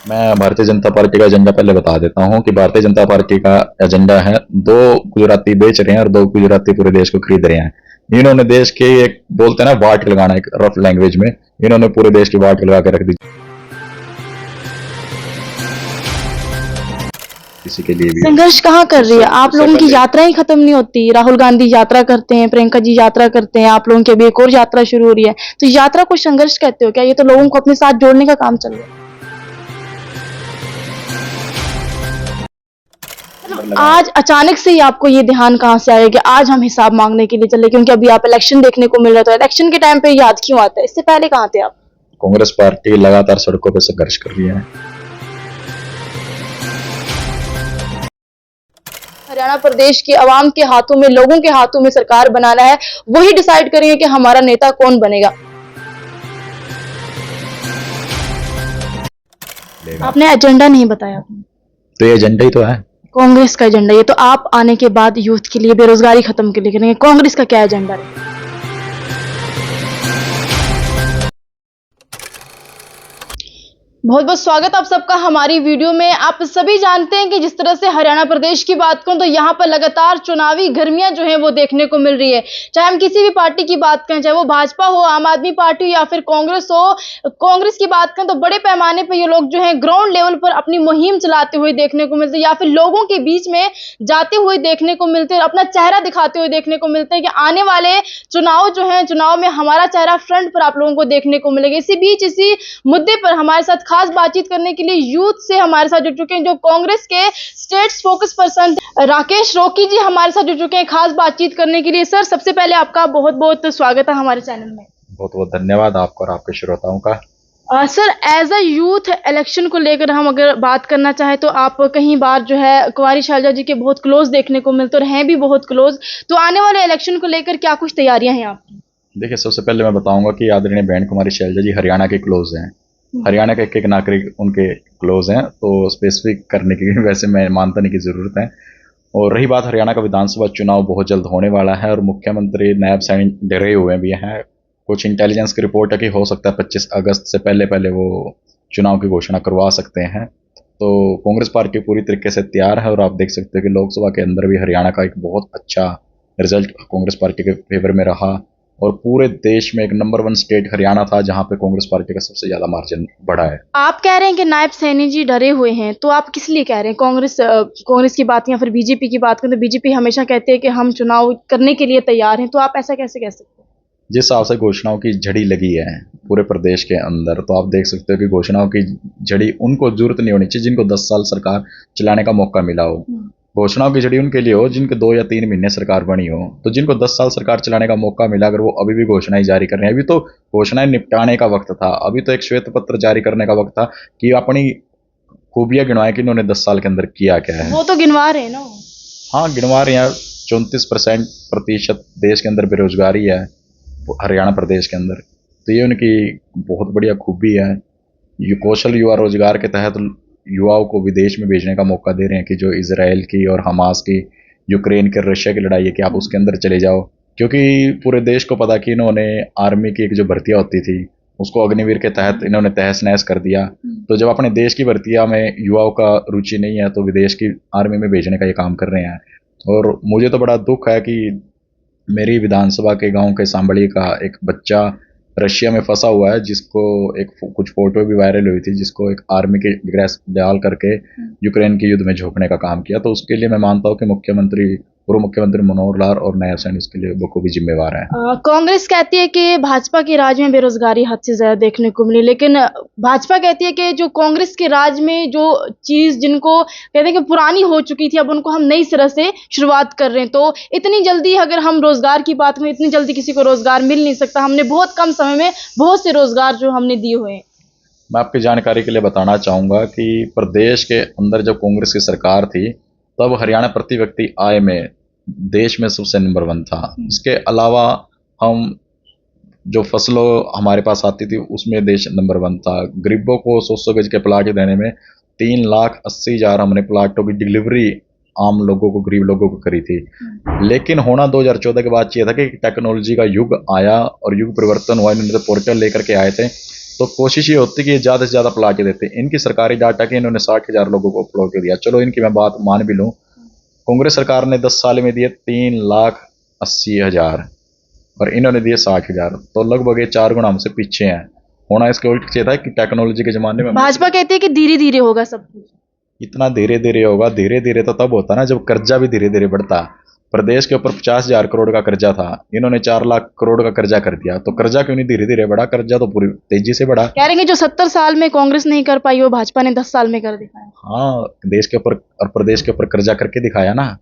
मैं भारतीय जनता पार्टी का एजेंडा पहले बता देता हूँ कि भारतीय जनता पार्टी का एजेंडा है, 2 गुजराती बेच रहे हैं और 2 गुजराती पूरे देश को खरीद रहे हैं। इन्होंने देश के एक बोलते हैं ना वाट लगाना, एक रफ लैंग्वेज में इन्होंने पूरे देश की वाट लगा के रख दी। किसी के लिए भी हो। संघर्ष कहाँ कर रही है? आप उससे लोगों की पहले यात्रा ही खत्म नहीं होती। राहुल गांधी यात्रा करते हैं, प्रियंका जी यात्रा करते हैं, आप लोगों की अभी एक और यात्रा शुरू हो रही है। तो यात्रा को संघर्ष कहते हो क्या? ये तो लोगों को अपने साथ जोड़ने का काम चल रहा है। आज अचानक से ही आपको ये ध्यान कहाँ से आया कि आज हम हिसाब मांगने के लिए चले? क्योंकि अभी आप इलेक्शन देखने को मिल रहा है, तो इलेक्शन के टाइम पे याद क्यों आता है? इससे पहले कहाँ थे आप? कांग्रेस पार्टी लगातार सड़कों पर संघर्ष कर रही है। हरियाणा प्रदेश के अवाम के हाथों में, लोगों के हाथों में सरकार बनाना है। वही डिसाइड करेंगे कि हमारा नेता कौन बनेगा। आपने एजेंडा नहीं बताया। तो ये एजेंडा ही तो है। कांग्रेस का एजेंडा ये तो आप आने के बाद यूथ के लिए बेरोजगारी खत्म के लिए करेंगे। कांग्रेस का क्या एजेंडा है? बहुत बहुत स्वागत आप सबका हमारी वीडियो में। आप सभी जानते हैं कि जिस तरह से हरियाणा प्रदेश की बात करूं तो यहाँ पर लगातार चुनावी गर्मियां जो हैं वो देखने को मिल रही है। चाहे हम किसी भी पार्टी की बात करें, चाहे वो भाजपा हो, आम आदमी पार्टी हो या फिर कांग्रेस हो, कांग्रेस की बात करें तो बड़े पैमाने पर ये लोग जो है ग्राउंड लेवल पर अपनी मुहिम चलाते हुए देखने को मिलते हैं या फिर लोगों के बीच में जाते हुए देखने को मिलते हैं, अपना चेहरा दिखाते हुए देखने को मिलते हैं कि आने वाले चुनाव जो है, चुनाव में हमारा चेहरा फ्रंट पर आप लोगों को देखने को मिलेगा। इसी बीच इसी मुद्दे पर हमारे साथ खास बातचीत करने के लिए यूथ से हमारे साथ जुड़ चुके हैं जो कांग्रेस के स्टेट फोकस पर्सन राकेश रोकी जी हमारे साथ जुड़ चुके हैं खास बातचीत करने के लिए। सर, सबसे पहले आपका बहुत बहुत स्वागत है हमारे चैनल में। बहुत बहुत धन्यवाद आपका और आपके श्रोताओं का। Sir, as a youth election को लेकर हम अगर बात करना चाहे तो आप कहीं बार जो है कुंवारी शैलजा जी के बहुत क्लोज देखने को मिलते और हैं भी बहुत क्लोज। तो आने वाले इलेक्शन को लेकर क्या कुछ तैयारियां हैं आपकी? देखिए, सबसे पहले मैं बताऊंगा कि आदरणीय बहन कुमारी शैलजा जी हरियाणा के क्लोज हैं। हरियाणा के एक नागरिक उनके क्लोज हैं, तो स्पेसिफिक करने की वैसे मैं मानता नहीं की ज़रूरत है। और रही बात हरियाणा का विधानसभा चुनाव बहुत जल्द होने वाला है और मुख्यमंत्री नायब सैनी डरे हुए भी हैं। कुछ इंटेलिजेंस की रिपोर्ट है कि हो सकता है 25 अगस्त से पहले पहले वो चुनाव की घोषणा करवा सकते हैं। तो कांग्रेस पार्टी पूरी तरीके से तैयार है और आप देख सकते हो कि लोकसभा के अंदर भी हरियाणा का एक बहुत अच्छा रिजल्ट कांग्रेस पार्टी के फेवर में रहा और पूरे देश में एक नंबर 1 स्टेट हरियाणा था जहां पे कांग्रेस पार्टी का सबसे ज्यादा मार्जिन बढ़ा है। आप कह रहे हैं कि नायब सैनी जी डरे हुए हैं, तो आप किस लिए कह रहे हैं? कांग्रेस की बात या फिर बीजेपी की बात करें तो बीजेपी हमेशा कहती है कि हम चुनाव करने के लिए तैयार हैं, तो आप ऐसा कैसे कह सकते हैं? जिस हिसाब से घोषणाओं की झड़ी लगी है पूरे प्रदेश के अंदर, तो आप देख सकते हो कि घोषणाओं की झड़ी उनको जरूरत नहीं होनी चाहिए जिनको 10 साल सरकार चलाने का मौका मिला हो। घोषणाओं की झड़ी उनके लिए हो जिनके 2 या 3 महीने सरकार बनी हो। तो जिनको 10 साल सरकार चलाने का मौका मिला, अगर वो अभी भी घोषणाएं जारी कर रहे हैं, अभी तो घोषणाएं निपटाने का वक्त था, अभी तो एक श्वेत पत्र जारी करने का वक्त था कि अपनी खूबियां गिनवाएं कि इन्होंने 10 साल के अंदर किया क्या है। वो तो गिनवा रहे हैं ना। हाँ, गिनवा रहे हैं। 34% देश के अंदर बेरोजगारी है हरियाणा प्रदेश के अंदर, तो ये उनकी बहुत बढ़िया खूबी है। ये कौशल युवा रोजगार के तहत युवाओं को विदेश में भेजने का मौका दे रहे हैं कि जो इजराइल की और हमास की, यूक्रेन के, रशिया की लड़ाई है कि आप उसके अंदर चले जाओ, क्योंकि पूरे देश को पता कि इन्होंने आर्मी की एक जो भर्तियां होती थी उसको अग्निवीर के तहत इन्होंने तहस नहस कर दिया। तो जब अपने देश की भर्तियां में युवाओं का रुचि नहीं है तो विदेश की आर्मी में भेजने का ये काम कर रहे हैं। और मुझे तो बड़ा दुख है कि मेरी विधानसभा के गांव के सांबड़ी का एक बच्चा रशिया में फंसा हुआ है, जिसको कुछ फोटो भी वायरल हुई थी, जिसको एक आर्मी के ड्रेस डाल करके यूक्रेन के युद्ध में झोंकने का काम किया। तो उसके लिए मैं मानता हूं कि पूर्व मुख्यमंत्री मनोहर लाल और नायब सैनी इसके लिए बखूबी जिम्मेवार हैं। कांग्रेस कहती है कि भाजपा के राज में बेरोजगारी हद से ज्यादा देखने को मिली, लेकिन भाजपा कहती है कि जो कांग्रेस के राज में जो चीज जिनको कहते हैं कि पुरानी हो चुकी थी, अब उनको हम नई तरह से शुरुआत कर रहे हैं। तो इतनी जल्दी अगर हम रोजगार की बात करें, इतनी जल्दी किसी को रोजगार मिल नहीं सकता। हमने बहुत कम समय में बहुत से रोजगार जो हमने दिए हुए हैं। मैं आपकी जानकारी के लिए बताना चाहूँगा कि प्रदेश के अंदर जब कांग्रेस की सरकार थी तब हरियाणा प्रति व्यक्ति आय में देश में सबसे नंबर 1 था। इसके अलावा हम जो फसलों हमारे पास आती थी उसमें देश नंबर 1 था। गरीबों को 100 गज के प्लाट देने में 3,80,000 हमने प्लाटों की डिलीवरी आम लोगों को, गरीब लोगों को करी थी। लेकिन होना 2014 के बाद चाहिए था कि टेक्नोलॉजी का युग आया और युग परिवर्तन हुआ। इन्होंने तो पोर्टल लेकर के आए थे। तो कोशिश ये होती कि ये ज़्यादा से ज़्यादा प्लाट देते। इनकी सरकारी डाटा कि इन्होंने 60,000 लोगों को प्लॉट दिया, चलो इनकी मैं बात मान भी लूँ। कांग्रेस सरकार ने 10 साल में दिए 3,80,000 और इन्होंने दिए 60,000, तो लगभग ये 4 गुना हमसे पीछे हैं। होना इसके उल्ट चाहिए था कि टेक्नोलॉजी के ज़माने में भाजपा कहती है कि धीरे धीरे होगा सब कुछ। इतना धीरे धीरे होगा, धीरे धीरे तो तब होता ना जब कर्जा भी धीरे धीरे बढ़ता। प्रदेश के ऊपर 50,000 करोड़ का कर्जा था, इन्होंने 4 लाख करोड़ का कर्जा कर दिया, तो कर्जा क्यों नहीं धीरे धीरे बढ़ा? कर्जा तो पूरी तेजी से बढ़ा। कह रहे हैं कि जो 70 साल में कांग्रेस नहीं कर पाई वो भाजपा ने 10 साल में कर दिखाया। हाँ, देश के ऊपर और प्रदेश के ऊपर कर्जा करके दिखाया ना।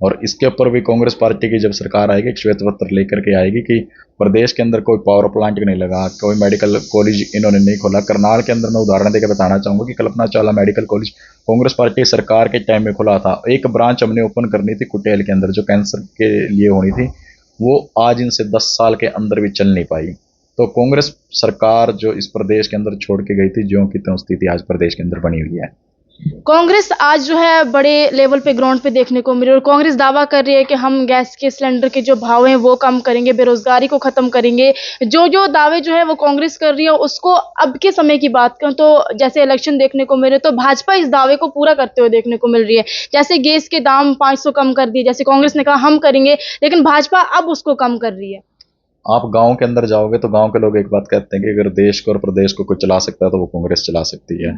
और इसके ऊपर भी कांग्रेस पार्टी की जब सरकार आएगी, एक श्वेत पत्र लेकर के आएगी कि प्रदेश के अंदर कोई पावर प्लांट नहीं लगा, कोई मेडिकल कॉलेज इन्होंने नहीं खोला। करनाल के अंदर मैं उदाहरण देकर बताना चाहूंगा कि Kalpana Chawla medical college Congress party सरकार के टाइम में खुला था। एक ब्रांच हमने ओपन करनी थी कुटेल के अंदर जो कैंसर के लिए होनी थी, वो आज इनसे 10 साल के अंदर भी चल नहीं पाई। तो कांग्रेस सरकार जो इस प्रदेश के अंदर छोड़ के गई थी, ज्यों की त्यों स्थिति आज प्रदेश के अंदर बनी हुई है। कांग्रेस आज जो है बड़े लेवल पे ग्राउंड पे देखने को मिली और कांग्रेस दावा कर रही है कि हम गैस के सिलेंडर के जो भाव हैं वो कम करेंगे, बेरोजगारी को खत्म करेंगे। जो दावे जो है वो कांग्रेस कर रही है, उसको अब के समय की बात करूं तो जैसे इलेक्शन देखने को मिले तो भाजपा इस दावे को पूरा करते हुए देखने को मिल रही है। जैसे गैस के दाम 500 कम कर दिए, जैसे कांग्रेस ने कहा हम करेंगे, लेकिन भाजपा अब उसको कम कर रही है। आप गांव के अंदर जाओगे तो गांव के लोग एक बात कहते हैं कि अगर देश को और प्रदेश को कोई चला सकता है तो वो कांग्रेस चला सकती है।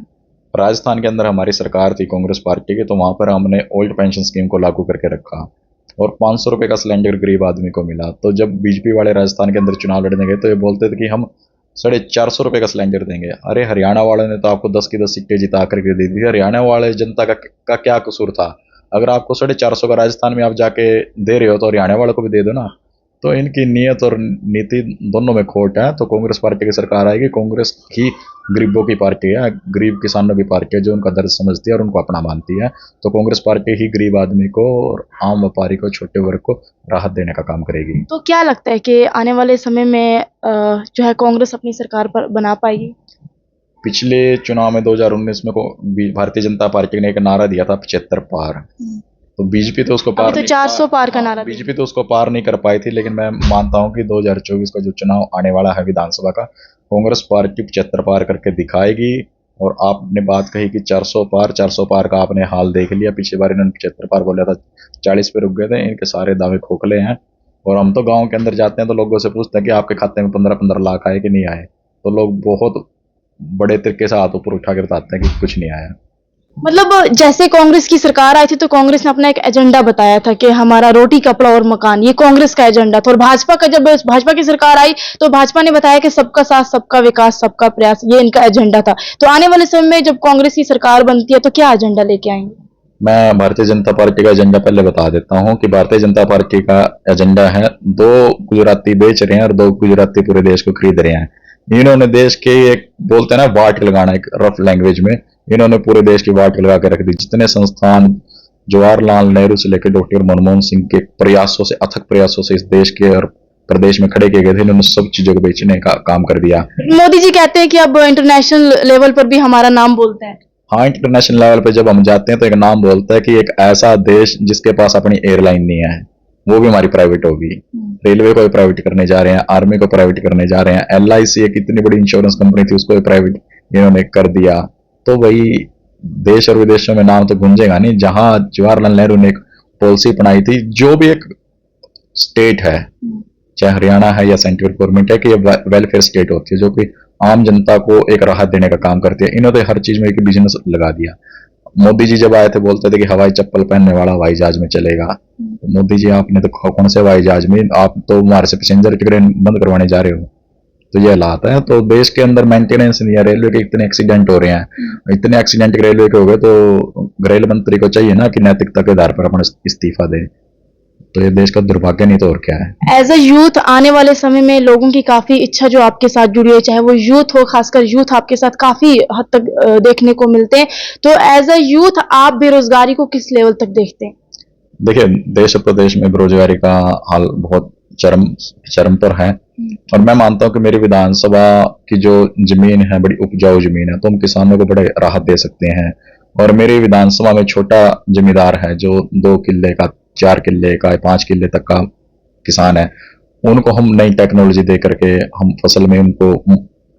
राजस्थान के अंदर हमारी सरकार थी कांग्रेस पार्टी की, तो वहां पर हमने ओल्ड पेंशन स्कीम को लागू करके रखा और 500 रुपये का सिलेंडर गरीब आदमी को मिला। तो जब बीजेपी वाले राजस्थान के अंदर चुनाव लड़ने गए तो ये बोलते थे कि हम 450 रुपये का सिलेंडर देंगे। अरे हरियाणा वाले ने तो आपको 10 की 10 सीटें जिता करके दे दी। हरियाणा वाले जनता का क्या कसूर था? अगर आपको 450 का राजस्थान में आप जाके दे रहे हो तो हरियाणा वालों को भी दे दो ना। तो इनकी नीयत और नीति दोनों में खोट है। तो कांग्रेस पार्टी की सरकार आएगी, कांग्रेस ही गरीबों की पार्टी है, गरीब किसानों की पार्टी है जो उनका दर्द समझती है और उनको अपना मानती है। तो कांग्रेस पार्टी ही गरीब आदमी को और आम व्यापारी को, छोटे वर्ग को राहत देने का काम करेगी। तो क्या लगता है कि आने वाले समय में जो है कांग्रेस अपनी सरकार पर बना पाएगी? पिछले चुनाव में 2019 में भारतीय जनता पार्टी ने एक नारा दिया था 75 पार, तो बीजेपी तो उसको पार अभी तो 400 पार का नारा बीजेपी तो उसको पार नहीं कर पाई थी। लेकिन मैं मानता हूं कि 2024 का जो चुनाव आने वाला है विधानसभा का, कांग्रेस पार्टी 75 पार करके दिखाएगी। और आपने बात कही कि 400 पार का आपने हाल देख लिया। पिछली बार इन्होंने 75 पार बोला था, 40 पे रुक गए थे। इनके सारे दावे खोखले हैं। और हम तो गाँव के अंदर जाते हैं तो लोगों से पूछते हैं कि आपके खाते में 15-15 लाख आए कि नहीं आए, तो लोग बहुत बड़े तरीके से हाथ ऊपर उठा कर बताते हैं कि कुछ नहीं आया। मतलब जैसे कांग्रेस की सरकार आई थी तो कांग्रेस ने अपना एक एजेंडा बताया था कि हमारा रोटी कपड़ा और मकान, ये कांग्रेस का एजेंडा था। और जब भाजपा की सरकार आई तो भाजपा ने बताया कि सबका साथ, सबका विकास, सबका प्रयास, ये इनका एजेंडा था। तो आने वाले समय में जब कांग्रेस की सरकार बनती है तो क्या एजेंडा लेके आएंगे? मैं भारतीय जनता पार्टी का एजेंडा पहले बता देता हूं कि भारतीय जनता पार्टी का एजेंडा है 2 गुजराती बेच रहे हैं और 2 गुजराती पूरे देश को खरीद रहे हैं। इन्होंने देश के एक बोलते हैं ना वाट लगाना, एक रफ लैंग्वेज में इन्होंने पूरे देश की वाट लगा के रख दी। जितने संस्थान जवाहरलाल नेहरू से लेकर डॉक्टर मनमोहन सिंह के प्रयासों से, अथक प्रयासों से इस देश के और प्रदेश में खड़े किए गए थे, इन्होंने सब चीजों को बेचने का काम कर दिया। मोदी जी कहते हैं कि अब इंटरनेशनल लेवल पर भी हमारा नाम बोलते हैं। हाँ, इंटरनेशनल लेवल पे जब हम जाते हैं तो एक नाम बोलता है कि एक ऐसा देश जिसके पास अपनी एयरलाइन नहीं है वो भी हमारी प्राइवेट होगी। रेलवे को प्राइवेट करने जा रहे हैं, आर्मी को प्राइवेट करने जा रहे हैं, LIC एक इतनी बड़ी इंश्योरेंस कंपनी थी उसको प्राइवेट इन्होंने कर दिया। तो वही देश और विदेशों में नाम तो गूंजेगा नहीं। जहां जवाहरलाल नेहरू ने एक पॉलिसी अपनाई थी, जो भी एक स्टेट है, चाहे हरियाणा है या सेंट्रल गवर्नमेंट है, कि ये वेलफेयर स्टेट होती है जो कि आम जनता को एक राहत देने का काम करती है। इन्होंने हर चीज में एक बिजनेस लगा दिया। मोदी जी जब आए थे बोलते थे कि हवाई चप्पल पहनने वाला हवाई जहाज में चलेगा। तो मोदी जी आपने तो कौन से हवाई जहाज में, आप तो हमारे से पैसेंजर ट्रेन बंद करवाने जा रहे हो। तो ये हालात है। तो देश के अंदर मेंटेनेंस नहीं है, रेलवे के इतने एक्सीडेंट हो रहे हैं, इतने एक्सीडेंट रेलवे के हो गए, तो रेल मंत्री को चाहिए ना कि नैतिकता के आधार पर अपना इस्तीफा दे। तो ये देश का दुर्भाग्य नहीं तो और क्या है। एज अ यूथ आने वाले समय में लोगों की काफी इच्छा जो आपके साथ जुड़ी है, चाहे वो यूथ हो, खासकर यूथ आपके साथ काफी हद तक देखने को मिलते हैं। तो एज अ यूथ आप बेरोजगारी को किस लेवल तक देखते हैं? देखिए, देश और प्रदेश में बेरोजगारी का हाल बहुत चरम पर है। और मैं मानता हूं कि मेरी विधानसभा की जो जमीन है बड़ी उपजाऊ जमीन है, तो हम किसानों को बड़े राहत दे सकते हैं। और मेरी विधानसभा में छोटा जमींदार है जो 2 किल्ले का, 4 किल्ले का, 5 किल्ले तक का किसान है, उनको हम नई टेक्नोलॉजी दे करके हम फसल में उनको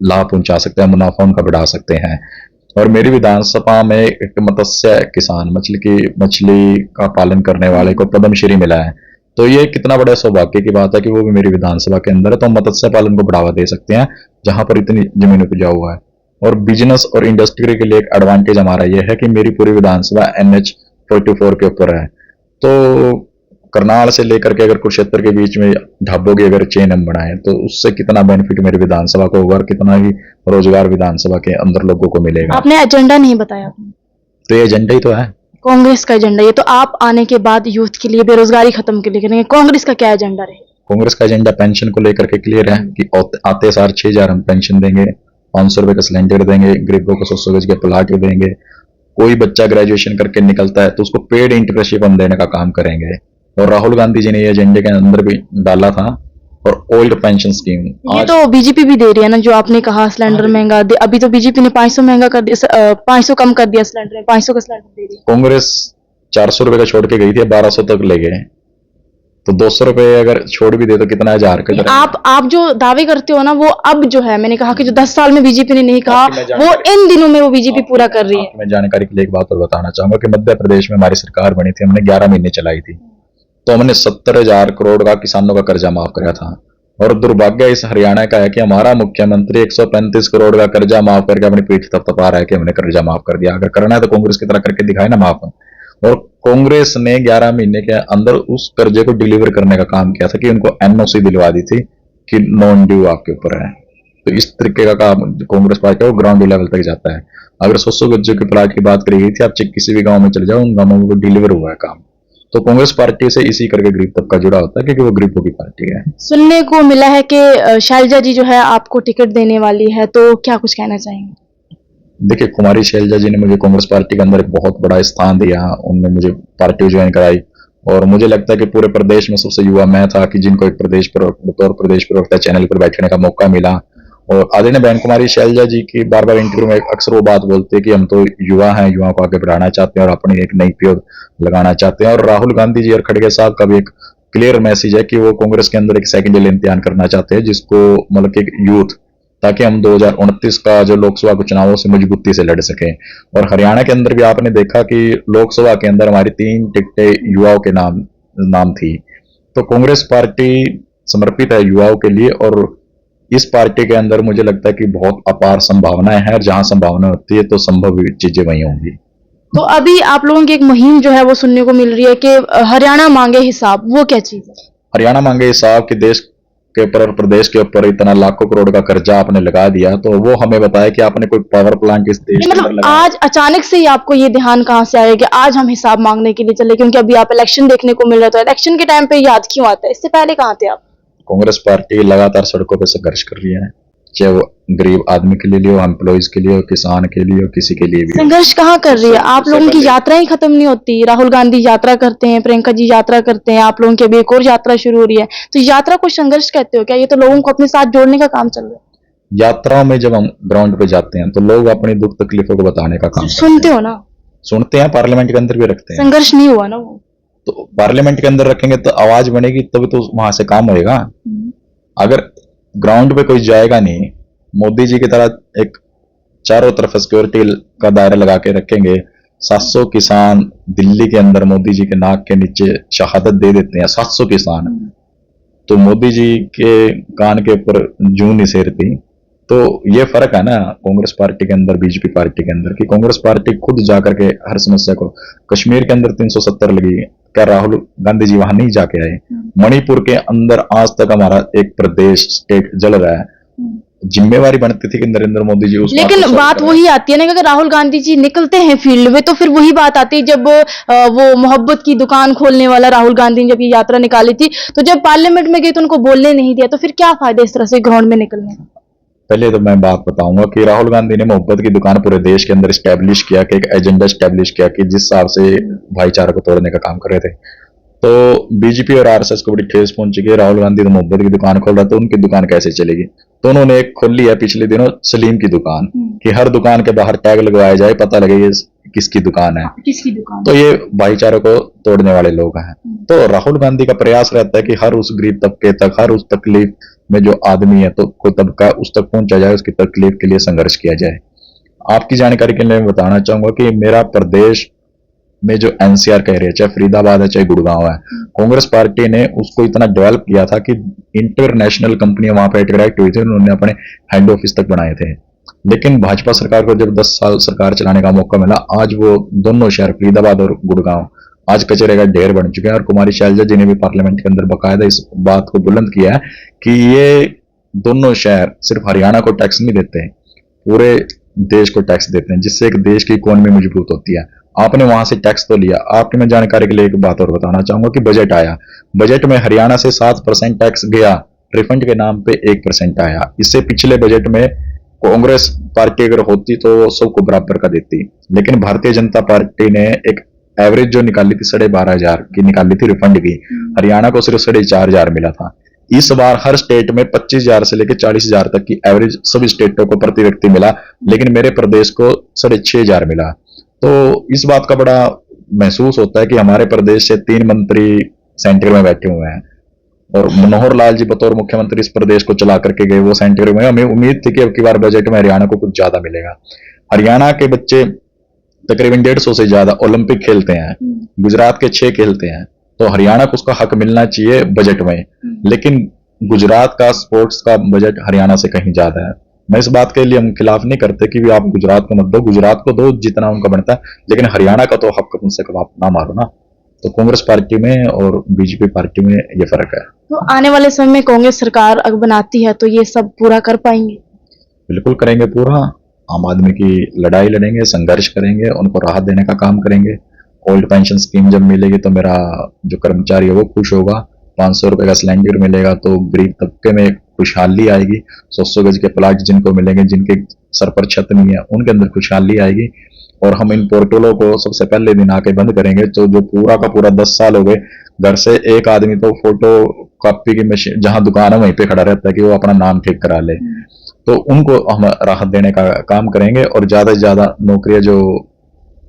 लाभ पहुंचा सकते हैं, मुनाफा उनका बढ़ा सकते हैं। और मेरी विधानसभा में एक मत्स्य किसान, मछली का पालन करने वाले को पद्मश्री मिला है, तो ये कितना बड़ा सौभाग्य की बात है कि वो भी मेरी विधानसभा के अंदर है। तो हम मत्स्य पालन को बढ़ावा दे सकते हैं जहां पर इतनी जमीन उपजाऊ हुआ है। और बिजनेस और इंडस्ट्री के लिए एक एडवांटेज हमारा ये है कि मेरी पूरी विधानसभा NH44 के ऊपर है। तो करनाल से लेकर के अगर कुरुक्षेत्र के बीच में ढाबों की अगर चेन हम बनाए तो उससे कितना बेनिफिट मेरी विधानसभा को होगा और कितना ही रोजगार विधानसभा के अंदर लोगों को मिलेगा। आपने एजेंडा नहीं बताया। तो ये एजेंडा ही तो है, कांग्रेस का एजेंडा ये। तो आप आने के बाद यूथ के लिए बेरोजगारी खत्म के लिए करेंगे, कांग्रेस का क्या एजेंडा रहेगा? कांग्रेस का एजेंडा पेंशन को लेकर के क्लियर है कि आते सार 6,000 हम पेंशन देंगे, 500 रुपए का सिलेंडर देंगे, गरीबों को 100 गज के प्लाट देंगे। कोई बच्चा ग्रेजुएशन करके निकलता है तो उसको पेड इंटर्नशिप हम देने का काम करेंगे। और राहुल गांधी जी ने ये एजेंडे के अंदर भी डाला था। और ओल्ड पेंशन स्कीम ये तो बीजेपी भी दे रही है ना, जो आपने कहा सिलेंडर महंगा दे। अभी तो बीजेपी ने 500 महंगा कर दिया, 500 कम कर दिया सिलेंडर, 500 का सिलेंडर दे दिया। कांग्रेस 400 रुपए का छोड़ के गई थी, 1200 तक ले गए। तो 200 रुपए अगर छोड़ भी दे तो कितना 1000 का। आप जो दावे करते हो ना, वो अब जो है, मैंने कहा कि जो 10 साल में बीजेपी ने नहीं कहा, वो इन दिनों में वो बीजेपी पूरा कर रही है। मैं जानकारी के लिए एक बात और बताना चाहूंगा कि मध्य प्रदेश में हमारी सरकार बनी थी, हमने 11 महीने चलाई थी, तो हमने 70,000 करोड़ का किसानों का कर्जा माफ कराया था। और दुर्भाग्य इस हरियाणा का है कि हमारा मुख्यमंत्री 135 करोड़ का कर्जा माफ करके अपनी पीठ थपथपा रहा है कि हमने कर्जा माफ कर दिया। अगर करना है तो कांग्रेस की तरह करके दिखाए ना माफ। और कांग्रेस ने 11 महीने के अंदर उस कर्जे को डिलीवर करने का काम किया था कि उनको NOC दिलवा दी थी कि नॉन ड्यू आपके ऊपर है। तो इस तरीके का काम कांग्रेस पार्टी वो ग्राउंड लेवल तक जाता है। अगर 100 गज्जों के प्लाट की बात करी गई थी, आप किसी भी गांव में चले जाओ, उन गांवों में डिलीवर हुआ है काम। तो कांग्रेस पार्टी से इसी करके गरीब तबका जुड़ा होता है क्योंकि वो गरीबों की पार्टी है। सुनने को मिला है कि शैलजा जी जो है आपको टिकट देने वाली है, तो क्या कुछ कहना चाहेंगे? देखिए, कुमारी शैलजा जी ने मुझे कांग्रेस पार्टी के अंदर एक बहुत बड़ा स्थान दिया, उनने मुझे पार्टी ज्वाइन कराई। और मुझे लगता है कि पूरे प्रदेश में सबसे युवा मैं था कि जिनको एक बतौर प्रदेश प्रवक्ता चैनल पर बैठने का मौका मिला। और आदरणीय बहन कुमारी शैलजा जी की बार बार इंटरव्यू में अक्सर वो बात बोलते हैं कि हम तो युवा हैं, युवाओं को आगे बढ़ाना चाहते हैं और अपनी एक नई पीढ़ी लगाना चाहते हैं। और राहुल गांधी जी और खड़गे साहब का भी एक क्लियर मैसेज है कि वो कांग्रेस के अंदर एक सेकेंडरी इम्तिहान करना चाहते हैं, जिसको मतलब कि यूथ, ताकि हम 2029 का जो लोकसभा के चुनावों से मजबूती से लड़ सकें। और हरियाणा के अंदर भी आपने देखा कि लोकसभा के अंदर हमारी 3 टिकटें युवाओं के नाम थी। तो कांग्रेस पार्टी समर्पित है युवाओं के लिए और इस पार्टी के अंदर मुझे लगता है कि बहुत अपार संभावनाएं हैं और जहां संभावना होती है तो संभव चीजें वही होंगी। तो अभी आप लोगों की एक मुहिम जो है वो सुनने को मिल रही है कि हरियाणा मांगे हिसाब, वो क्या चीज है? हरियाणा मांगे हिसाब कि देश के ऊपर और प्रदेश के ऊपर इतना लाखों करोड़ का कर्जा आपने लगा दिया, तो वो हमें बताया कि आपने कोई पावर प्लांट इस देश के अंदर मतलब आज अचानक से ही आपको ये ध्यान कहां से आया कि आज हम हिसाब मांगने के लिए चले? क्योंकि अभी आप इलेक्शन देखने को मिल रहा है, तो इलेक्शन के टाइम पे याद क्यों आता है? इससे पहले कहां थे आप? कांग्रेस पार्टी लगातार सड़कों पर संघर्ष कर रही है, चाहे वो गरीब आदमी के लिए हो, एम्प्लॉइज के लिए हो, किसान के लिए हो, किसी के लिए भी। संघर्ष कहाँ कर रही है? आप लोगों की यात्रा ही खत्म नहीं होती। राहुल गांधी यात्रा करते हैं, प्रियंका जी यात्रा करते हैं, आप लोगों की अभी एक और यात्रा शुरू हो रही है, तो यात्रा को संघर्ष कहते हो क्या? ये तो लोगों को अपने साथ जोड़ने का काम चल रहा है। यात्राओं में जब हम ग्राउंड पे जाते हैं तो लोग अपनी दुख तकलीफों को बताने का काम सुनते हो ना? सुनते हैं, पार्लियामेंट के अंदर भी रखते हैं। संघर्ष नहीं हुआ ना वो? तो पार्लियामेंट के अंदर रखेंगे तो आवाज बनेगी, तभी तो वहां से काम होएगा। अगर ग्राउंड पे कोई जाएगा नहीं, मोदी जी की तरह एक चारों तरफ सिक्योरिटी का दायरा लगा के रखेंगे, 700 किसान दिल्ली के अंदर मोदी जी के नाक के नीचे शहादत दे देते हैं, 700 किसान, तो मोदी जी के कान के ऊपर जूं नहीं सेरती। तो ये फर्क है ना कांग्रेस पार्टी के अंदर, बीजेपी पार्टी के अंदर, कि कांग्रेस पार्टी खुद जाकर के हर समस्या को, कश्मीर के अंदर 370 लगी, क्या राहुल गांधी जी वहां नहीं जाके आए? मणिपुर के अंदर आज तक हमारा एक प्रदेश स्टेट जल रहा है, जिम्मेवारी बनती थी कि नरेंद्र मोदी जी उस लेकिन बात वही आती है ना कि अगर राहुल गांधी जी निकलते हैं फील्ड में तो फिर वही बात आती है, जब वो मोहब्बत की दुकान खोलने वाला राहुल गांधी ने जब ये यात्रा निकाली थी, तो जब पार्लियामेंट में गए तो उनको बोलने नहीं दिया, तो फिर क्या फायदा इस तरह से ग्राउंड में निकलने का? पहले तो मैं बात बताऊंगा कि राहुल गांधी ने मोहब्बत की दुकान पूरे देश के अंदर स्टैब्लिश किया, कि एक एजेंडा स्टैब्लिश किया कि जिस हिसाब से भाईचारा को तोड़ने का काम कर रहे थे, तो बीजेपी और आरएसएस को बड़ी ठेस पहुंच गई। राहुल गांधी तो मोहब्बत की दुकान खोल रहा, तो उनकी दुकान कैसे चलेगी? तो उन्होंने एक खोल ली है पिछले दिनों सलीम की दुकान, कि हर दुकान के बाहर टैग लगवाया जाए, पता लगे ये किसकी दुकान है। किसकी दुकान? तो ये भाईचारे को तोड़ने वाले लोग हैं। तो राहुल गांधी का प्रयास रहता है कि हर उस गरीब तबके तक, हर उस तकलीफ में जो आदमी है तो कोई तबका उस तक पहुंचा जाए, उसकी तकलीफ के लिए संघर्ष किया जाए। आपकी जानकारी के लिए मैं बताना चाहूंगा कि मेरा प्रदेश में जो एनसीआर कह रही है, चाहे फरीदाबाद है चाहे गुड़गांव है, कांग्रेस पार्टी ने उसको इतना डेवलप किया था कि इंटरनेशनल कंपनियां वहां पे अट्रैक्ट हुई थी, उन्होंने अपने हेड ऑफिस तक बनाए थे। लेकिन भाजपा सरकार को जब 10 साल सरकार चलाने का मौका मिला, आज वो दोनों शहर फरीदाबाद और गुड़गांव आज कचरे का ढेर बन चुके हैं। और कुमारी शैलजा जी ने भी पार्लियामेंट के अंदर बकायदा इस बात को बुलंद किया है कि ये दोनों शहर सिर्फ हरियाणा को टैक्स नहीं देते, पूरे देश को टैक्स देते हैं, जिससे एक देश की इकोनॉमी मजबूत होती है। आपने वहां से टैक्स तो लिया। आपकी मैं जानकारी के लिए एक बात और बताना चाहूंगा कि बजट आया, बजट में हरियाणा से 7% टैक्स गया, रिफंड के नाम पे 1% आया। इससे पिछले बजट में कांग्रेस पार्टी अगर होती तो सबको बराबर का देती, लेकिन भारतीय जनता पार्टी ने एक एवरेज जो निकाली थी 12,500 की निकाली थी रिफंड की, हरियाणा को सिर्फ 4,500 मिला था। इस बार हर स्टेट में 25,000 से लेकर 40,000 तक की एवरेज सभी स्टेटों को प्रति व्यक्ति मिला, लेकिन मेरे प्रदेश को 6,500 मिला। तो इस बात का बड़ा महसूस होता है कि हमारे प्रदेश से 3 मंत्री सेंटर में बैठे हुए हैं और मनोहर लाल जी बतौर मुख्यमंत्री इस प्रदेश को चला करके गए, वो सेंटर में। हमें उम्मीद थी कि अब की बार बजट में हरियाणा को कुछ ज्यादा मिलेगा। हरियाणा के बच्चे तकरीबन 150 से ज्यादा ओलंपिक खेलते हैं, गुजरात के 6 खेलते हैं, तो हरियाणा को उसका हक मिलना चाहिए बजट में। लेकिन गुजरात का स्पोर्ट्स का बजट हरियाणा से कहीं ज्यादा है। मैं इस बात के लिए हम खिलाफ नहीं करते कि भी आप गुजरात को मत दो, गुजरात को दो जितना उनका बनता है, लेकिन हरियाणा का तो हक कम से कम आप ना मारो ना। तो कांग्रेस पार्टी में और बीजेपी पार्टी में ये फर्क है। तो आने वाले समय में कांग्रेस सरकार अगर बनाती है तो ये सब पूरा कर पाएंगे? बिल्कुल करेंगे पूरा। आम आदमी की लड़ाई लड़ेंगे, संघर्ष करेंगे, उनको राहत देने का काम करेंगे। ओल्ड पेंशन स्कीम जब मिलेगी तो मेरा जो कर्मचारी है वो खुश होगा। 500 रुपए का सिलेंडर मिलेगा तो गरीब तबके में खुशहाली आएगी। 100 गज के प्लाट जिनको मिलेंगे, जिनके सर पर छत नहीं है, उनके अंदर खुशहाली आएगी। और हम इन पोर्टलों को सबसे पहले दिन आके बंद करेंगे। तो जो पूरा का पूरा 10 साल हो गए, घर से एक आदमी तो फोटो कॉपी की मशीन जहां दुकान है वहीं पे खड़ा रहता है कि वो अपना नाम ठीक करा ले। तो उनको हम राहत देने का काम करेंगे और ज्यादा से ज्यादा नौकरियां जो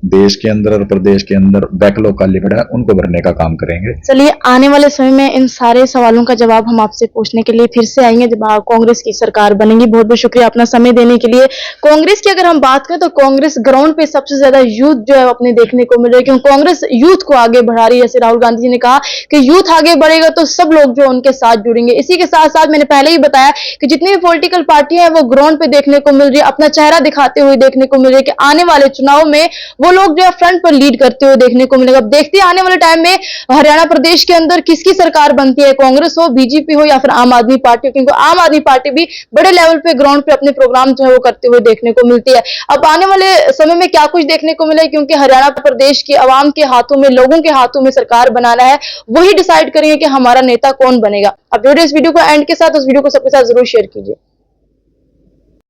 देश के अंदर और प्रदेश के अंदर बैकलॉग खाली पड़ा है उनको भरने का काम करेंगे। चलिए, आने वाले समय में इन सारे सवालों का जवाब हम आपसे पूछने के लिए फिर से आएंगे जब कांग्रेस की सरकार बनेगी। बहुत बहुत शुक्रिया अपना समय देने के लिए। कांग्रेस की अगर हम बात करें तो कांग्रेस ग्राउंड पे सबसे ज्यादा यूथ जो है अपने देखने को मिल रही है, क्योंकि कांग्रेस यूथ को आगे बढ़ा रही है। जैसे राहुल गांधी जी ने कहा कि यूथ आगे बढ़ेगा तो सब लोग जो उनके साथ जुड़ेंगे। इसी के साथ साथ मैंने पहले ही बताया कि जितनी भी पॉलिटिकल पार्टियां हैं वो ग्राउंड पे देखने को मिल रही है, अपना चेहरा दिखाते हुए देखने को मिल रही है कि आने वाले चुनाव में वो लोग जो है फ्रंट पर लीड करते हुए देखने को मिलेगा। अब देखते हैं आने वाले टाइम में हरियाणा प्रदेश के अंदर किसकी सरकार बनती है, कांग्रेस हो, बीजेपी हो या फिर आम आदमी पार्टी हो, क्योंकि आम आदमी पार्टी भी बड़े लेवल पे ग्राउंड पे अपने प्रोग्राम जो है वो करते हुए देखने को मिलती है। अब आने वाले समय में क्या कुछ देखने को मिले, क्योंकि हरियाणा प्रदेश के आवाम के हाथों में, लोगों के हाथों में सरकार बनाना है, वही डिसाइड करेंगे कि हमारा नेता कौन बनेगा। अब जुड़े इस वीडियो को एंड के साथ, उस वीडियो को सबके साथ जरूर शेयर कीजिए।